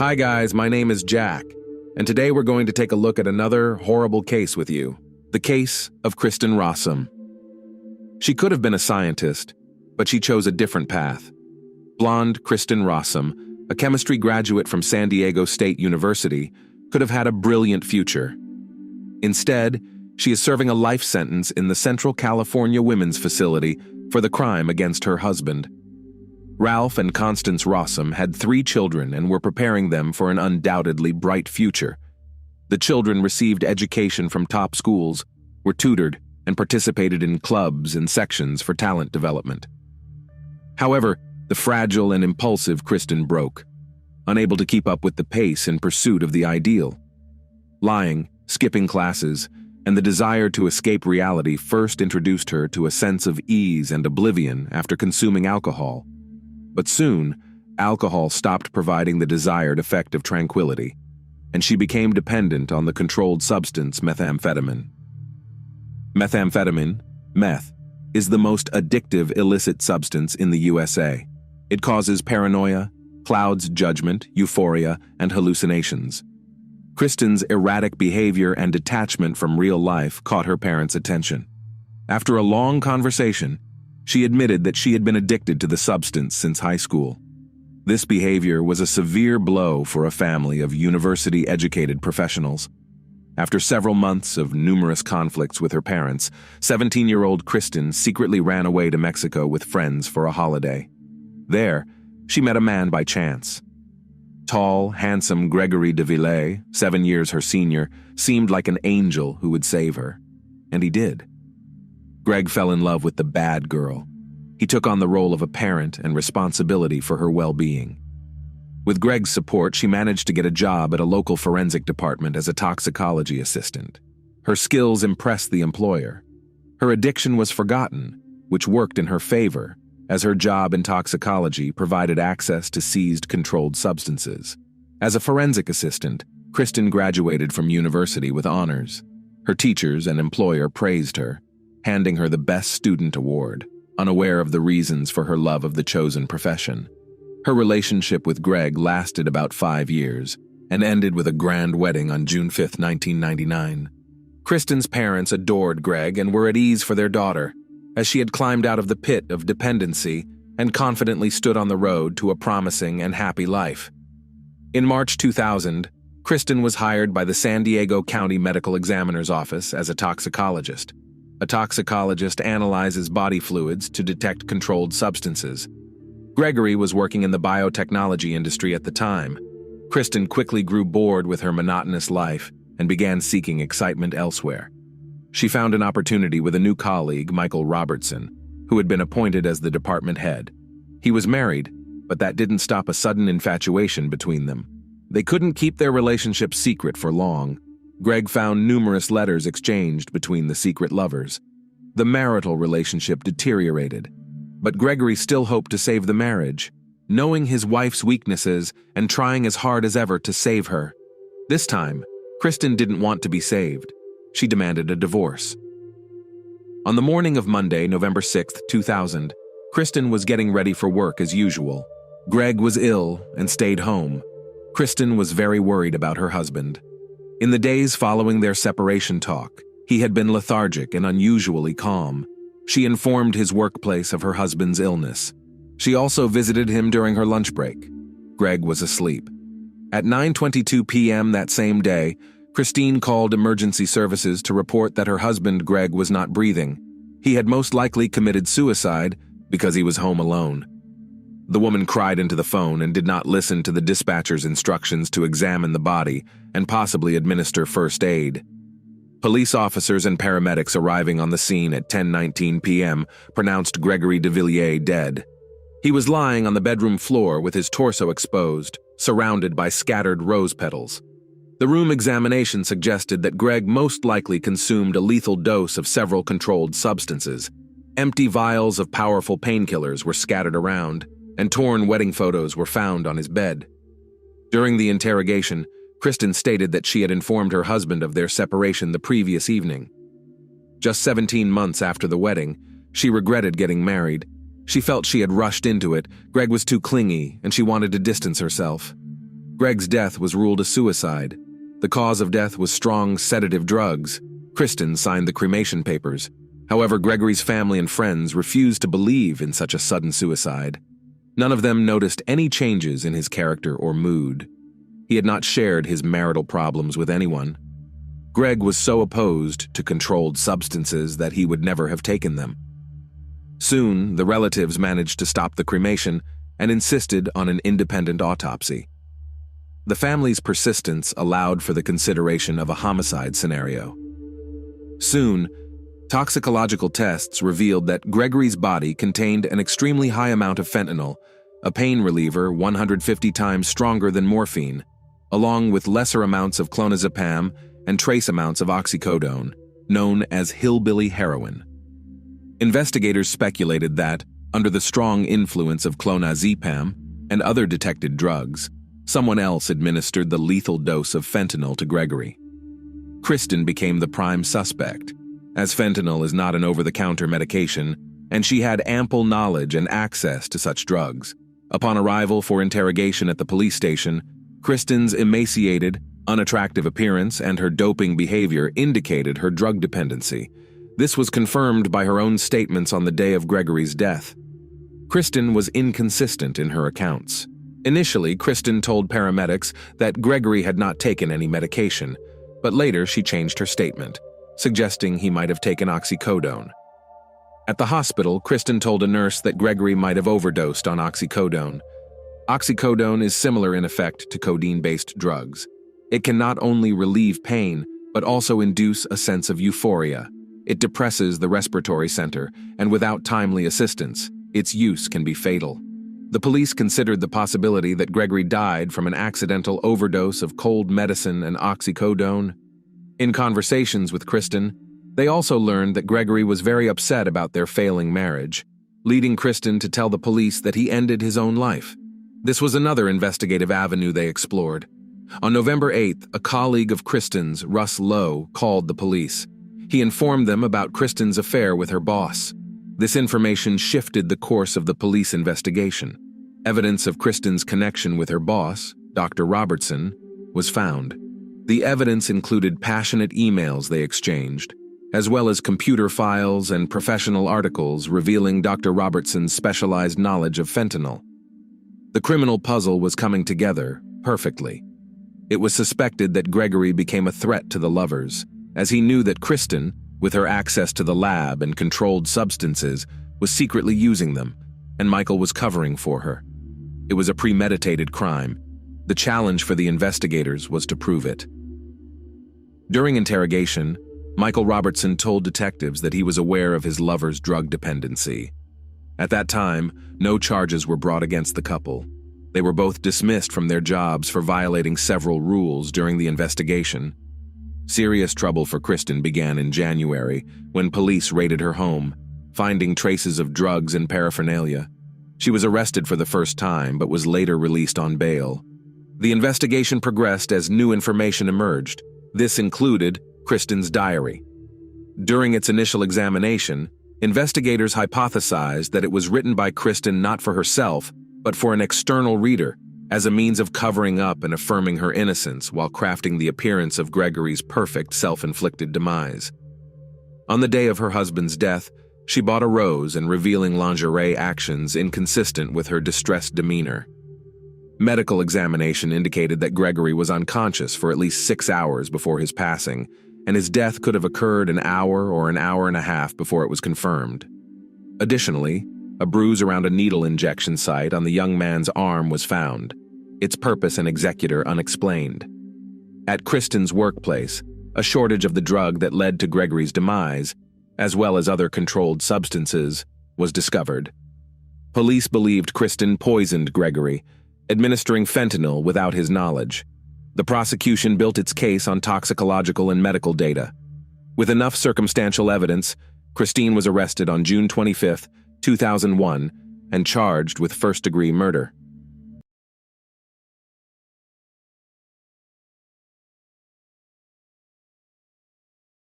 Hi guys, my name is Jack, and today we're going to take a look at another horrible case with you. The case of Kristen Rossum. She could have been a scientist, but she chose a different path. Blonde Kristen Rossum, a chemistry graduate from San Diego State University, could have had a brilliant future. Instead, she is serving a life sentence in the Central California Women's Facility for the crime against her husband. Ralph and Constance Rossum had 3 children and were preparing them for an undoubtedly bright future. The children received education from top schools, were tutored, and participated in clubs and sections for talent development. However, the fragile and impulsive Kristen broke, unable to keep up with the pace in pursuit of the ideal. Lying, skipping classes, and the desire to escape reality first introduced her to a sense of ease and oblivion after consuming alcohol. But soon, alcohol stopped providing the desired effect of tranquility, and she became dependent on the controlled substance methamphetamine. Methamphetamine, meth, is the most addictive illicit substance in the USA. It causes paranoia, clouds judgment, euphoria, and hallucinations. Kristen's erratic behavior and detachment from real life caught her parents' attention. After a long conversation, she admitted that she had been addicted to the substance since high school. This behavior was a severe blow for a family of university-educated professionals. After several months of numerous conflicts with her parents, 17-year-old Kristen secretly ran away to Mexico with friends for a holiday. There, she met a man by chance. Tall, handsome Gregory de Villiers, 7 years her senior, seemed like an angel who would save her. And he did. Greg fell in love with the bad girl. He took on the role of a parent and responsibility for her well-being. With Greg's support, she managed to get a job at a local forensic department as a toxicology assistant. Her skills impressed the employer. Her addiction was forgotten, which worked in her favor, as her job in toxicology provided access to seized controlled substances. As a forensic assistant, Kristen graduated from university with honors. Her teachers and employer praised her, handing her the Best Student Award, unaware of the reasons for her love of the chosen profession. Her relationship with Greg lasted about 5 years and ended with a grand wedding on June 5, 1999. Kristen's parents adored Greg and were at ease for their daughter, as she had climbed out of the pit of dependency and confidently stood on the road to a promising and happy life. In March 2000, Kristen was hired by the San Diego County Medical Examiner's Office as a toxicologist. A toxicologist analyzes body fluids to detect controlled substances. Gregory was working in the biotechnology industry at the time. Kristen quickly grew bored with her monotonous life and began seeking excitement elsewhere. She found an opportunity with a new colleague, Michael Robertson, who had been appointed as the department head. He was married, but that didn't stop a sudden infatuation between them. They couldn't keep their relationship secret for long. Greg found numerous letters exchanged between the secret lovers. The marital relationship deteriorated, but Gregory still hoped to save the marriage, knowing his wife's weaknesses and trying as hard as ever to save her. This time, Kristen didn't want to be saved. She demanded a divorce. On the morning of Monday, November 6, 2000, Kristen was getting ready for work as usual. Greg was ill and stayed home. Kristen was very worried about her husband. In the days following their separation talk, he had been lethargic and unusually calm. She informed his workplace of her husband's illness. She also visited him during her lunch break. Greg was asleep. At 9:22 p.m. that same day, Christine called emergency services to report that her husband, Greg, was not breathing. He had most likely committed suicide because he was home alone. The woman cried into the phone and did not listen to the dispatcher's instructions to examine the body and possibly administer first aid. Police officers and paramedics arriving on the scene at 10:19 p.m. pronounced Gregory de Villiers dead. He was lying on the bedroom floor with his torso exposed, surrounded by scattered rose petals. The room examination suggested that Greg most likely consumed a lethal dose of several controlled substances. Empty vials of powerful painkillers were scattered around, and torn wedding photos were found on his bed. During the interrogation, Kristen stated that she had informed her husband of their separation the previous evening. Just 17 months after the wedding, she regretted getting married. She felt she had rushed into it. Greg was too clingy, and she wanted to distance herself. Greg's death was ruled a suicide. The cause of death was strong sedative drugs. Kristen signed the cremation papers. However, Gregory's family and friends refused to believe in such a sudden suicide. None of them noticed any changes in his character or mood. He had not shared his marital problems with anyone. Greg was so opposed to controlled substances that he would never have taken them. Soon, the relatives managed to stop the cremation and insisted on an independent autopsy. The family's persistence allowed for the consideration of a homicide scenario. Soon, toxicological tests revealed that Gregory's body contained an extremely high amount of fentanyl, a pain reliever 150 times stronger than morphine, along with lesser amounts of clonazepam and trace amounts of oxycodone, known as hillbilly heroin. Investigators speculated that, under the strong influence of clonazepam and other detected drugs, someone else administered the lethal dose of fentanyl to Gregory. Kristen became the prime suspect, as fentanyl is not an over-the-counter medication, and she had ample knowledge and access to such drugs. Upon arrival for interrogation at the police station, Kristen's emaciated, unattractive appearance and her doping behavior indicated her drug dependency. This was confirmed by her own statements on the day of Gregory's death. Kristen was inconsistent in her accounts. Initially, Kristen told paramedics that Gregory had not taken any medication, but later she changed her statement, suggesting he might have taken oxycodone. At the hospital, Kristen told a nurse that Gregory might have overdosed on oxycodone. Oxycodone is similar in effect to codeine-based drugs. It can not only relieve pain, but also induce a sense of euphoria. It depresses the respiratory center, and without timely assistance, its use can be fatal. The police considered the possibility that Gregory died from an accidental overdose of cold medicine and oxycodone. In conversations with Kristen, they also learned that Gregory was very upset about their failing marriage, leading Kristen to tell the police that he ended his own life. This was another investigative avenue they explored. On November 8th, a colleague of Kristen's, Russ Lowe, called the police. He informed them about Kristen's affair with her boss. This information shifted the course of the police investigation. Evidence of Kristen's connection with her boss, Dr. Robertson, was found. The evidence included passionate emails they exchanged, as well as computer files and professional articles revealing Dr. Robertson's specialized knowledge of fentanyl. The criminal puzzle was coming together perfectly. It was suspected that Gregory became a threat to the lovers, as he knew that Kristen, with her access to the lab and controlled substances, was secretly using them, and Michael was covering for her. It was a premeditated crime. The challenge for the investigators was to prove it. During interrogation, Michael Robertson told detectives that he was aware of his lover's drug dependency. At that time, no charges were brought against the couple. They were both dismissed from their jobs for violating several rules during the investigation. Serious trouble for Kristen began in January when police raided her home, finding traces of drugs and paraphernalia. She was arrested for the first time but was later released on bail. The investigation progressed as new information emerged. This included Kristen's diary. During its initial examination, investigators hypothesized that it was written by Kristen not for herself, but for an external reader, as a means of covering up and affirming her innocence while crafting the appearance of Gregory's perfect self-inflicted demise. On the day of her husband's death, she bought a rose and revealing lingerie actions inconsistent with her distressed demeanor. Medical examination indicated that Gregory was unconscious for at least 6 hours before his passing, and his death could have occurred an hour or an hour and a half before it was confirmed. Additionally, a bruise around a needle injection site on the young man's arm was found, its purpose and executor unexplained. At Kristen's workplace, a shortage of the drug that led to Gregory's demise, as well as other controlled substances, was discovered. Police believed Kristen poisoned Gregory, administering fentanyl without his knowledge. The prosecution built its case on toxicological and medical data. With enough circumstantial evidence, Christine was arrested on June 25, 2001, and charged with first-degree murder.